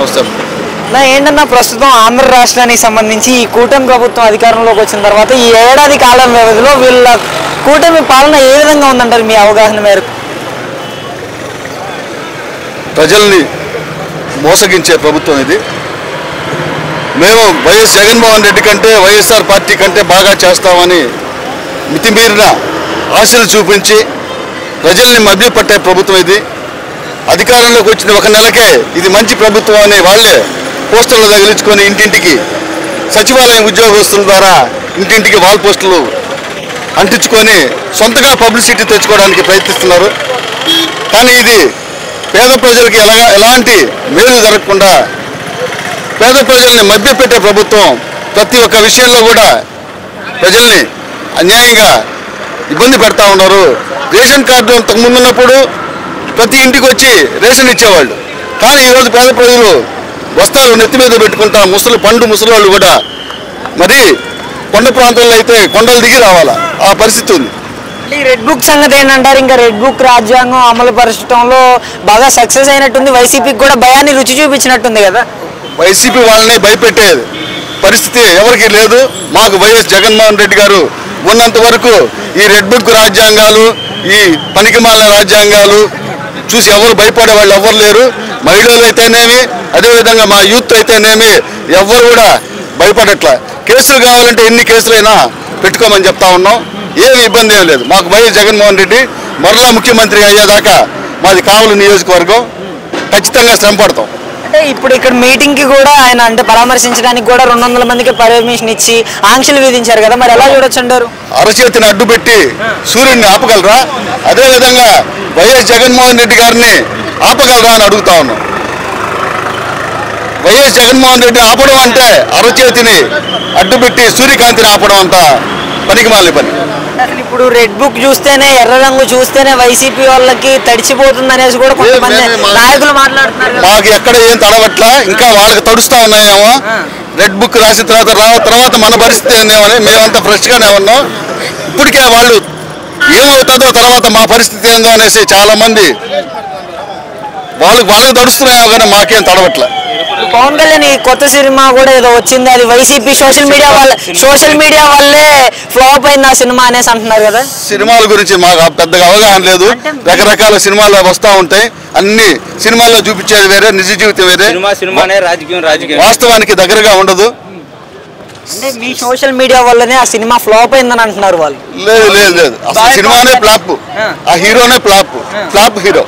నమస్తే. ఏంటన్నా ప్రస్తుతం ఆంధ్ర రాష్ట్రానికి సంబంధించి ఈ కూటమి ప్రభుత్వం అధికారంలోకి వచ్చిన తర్వాత ఈ ఏడాది కాలం వ్యవధిలో వీళ్ళ కూటమి పాలన ఏ విధంగా ఉందంటారు మీ అవగాహన మేరకు? ప్రజల్ని మోసగించే ప్రభుత్వం ఇది. మేము వైఎస్ జగన్మోహన్ రెడ్డి కంటే వైఎస్ఆర్ పార్టీ కంటే బాగా చేస్తామని మితిమీరిన ఆశలు చూపించి ప్రజల్ని మభ్యపెట్టే ప్రభుత్వం ఇది. అధికారంలోకి వచ్చిన ఒక నెలకే ఇది మంచి ప్రభుత్వం అని వాళ్ళే పోస్టర్లు తగిలించుకొని ఇంటింటికి సచివాలయం ఉద్యోగస్తుల ద్వారా ఇంటింటికి వాల్ పోస్టులు అంటించుకొని సొంతగా పబ్లిసిటీ తెచ్చుకోవడానికి ప్రయత్నిస్తున్నారు. కానీ ఇది పేద ప్రజలకి ఎలాంటి మేలు జరగకుండా పేద ప్రజల్ని మభ్యపెట్టే ప్రభుత్వం. ప్రతి ఒక్క విషయంలో కూడా ప్రజల్ని అన్యాయంగా ఇబ్బంది పెడతా ఉన్నారు. రేషన్ కార్డు ముందున్నప్పుడు ప్రతి ఇంటికి వచ్చి రేషన్ ఇచ్చేవాళ్ళు. కానీ ఈరోజు పేద ప్రజలు వస్తారు నెత్తి మీద పెట్టుకుంటా ముసలి వాళ్ళు కూడా మరి కొండ ప్రాంతాల్లో అయితే కొండలు దిగి రావాలా ఆ పరిస్థితి ఉంది. ఈ రెడ్ బుక్ సంగతి ఏంటంటారు? ఇంకా రెడ్ బుక్ రాజ్యాంగం అమలు పరచడంలో బాగా సక్సెస్ అయినట్టుంది. వైసీపీకి కూడా భయాన్ని రుచి చూపించినట్టుంది కదా. వైసీపీ వాళ్ళని భయపెట్టే పరిస్థితి ఎవరికి లేదు. మాకు వైఎస్ జగన్మోహన్ రెడ్డి గారు ఉన్నంత వరకు ఈ రెడ్ బుక్ రాజ్యాంగాలు, ఈ పనికిమాలిన రాజ్యాంగాలు చూసి ఎవరు భయపడే వాళ్ళు ఎవరు లేరు. మహిళలు అయితేనేమి, అదేవిధంగా మా యూత్ అయితేనేమి ఎవరు కూడా భయపడట్లా. కేసులు కావాలంటే ఎన్ని కేసులైనా పెట్టుకోమని చెప్తా ఉన్నాం. ఏమి ఇబ్బంది ఏం లేదు. మాకు వైఎస్ జగన్మోహన్ రెడ్డి మరలా ముఖ్యమంత్రి అయ్యేదాకా మాది కావలి నియోజకవర్గం ఖచ్చితంగా శ్రమ పడతాం. అంటే ఇప్పుడు ఇక్కడ మీటింగ్కి కూడా ఆయన అంటే పరామర్శించడానికి కూడా 200 మందికి పర్మిషన్ ఇచ్చి ఆంక్షలు విధించారు కదా, మరి ఎలా చూడొచ్చు అంటారు? అరచేతిని అడ్డుపెట్టి సూర్యుడిని ఆపగలరా? అదేవిధంగా వైఎస్ జగన్మోహన్ రెడ్డి గారిని ఆపగలరా అని అడుగుతా ఉన్నాం. వైఎస్ జగన్మోహన్ రెడ్డి ఆపడం అంటే అరచేతిని అడ్డుపెట్టి సూర్యకాంతిని ఆపడం అంత పనికిమాలిన పని. అసలు ఇప్పుడు రెడ్ బుక్ చూస్తేనే, ఎర్ర రంగు చూస్తేనే వైసీపీ వాళ్ళకి తడిచిపోతుంది అనేసి కూడా కొంతమంది నాయకులు మాట్లాడుతున్నారు. మాకు ఎక్కడ ఏం తడవట్లా, ఇంకా వాళ్ళకి తడుస్తా ఉన్నాయేమో. రెడ్ బుక్ రాసిన తర్వాత మన పరిస్థితి ఏందేమని మేమంతా ఫ్రెష్గానే ఉన్నాం. ఇప్పటికే వాళ్ళు ఏమవుతుందో తర్వాత మా పరిస్థితి ఏందో అనేసి చాలా మంది వాళ్ళకి తడుస్తున్నాయేమో కానీ మాకేం తడవట్లే. పవన్ కళ్యాణ్ ఈ కొత్త సినిమా కూడా ఏదో వచ్చింది, అది వైసీపీ సోషల్ మీడియా వల్లే ఫ్లాప్ అయింది ఆ సినిమా అనేసి అంటున్నారు కదా. సినిమాల గురించి మాకు పెద్దగా అవగాహన లేదు. రకరకాల సినిమాలు వస్తూ ఉంటాయి. అన్ని సినిమాల్లో చూపించేది వేరే, నిజ జీవితం వేరే. వాస్తవానికి దగ్గరగా ఉండదు. అంటే మీ సోషల్ మీడియా వల్లనే ఆ సినిమా ఫ్లాప్ అయిందని అంటున్నారు వాళ్ళు. లేదు అసలు సినిమానే ఫ్లాప్, ఆ హీరోనే ఫ్లాప్ హీరో.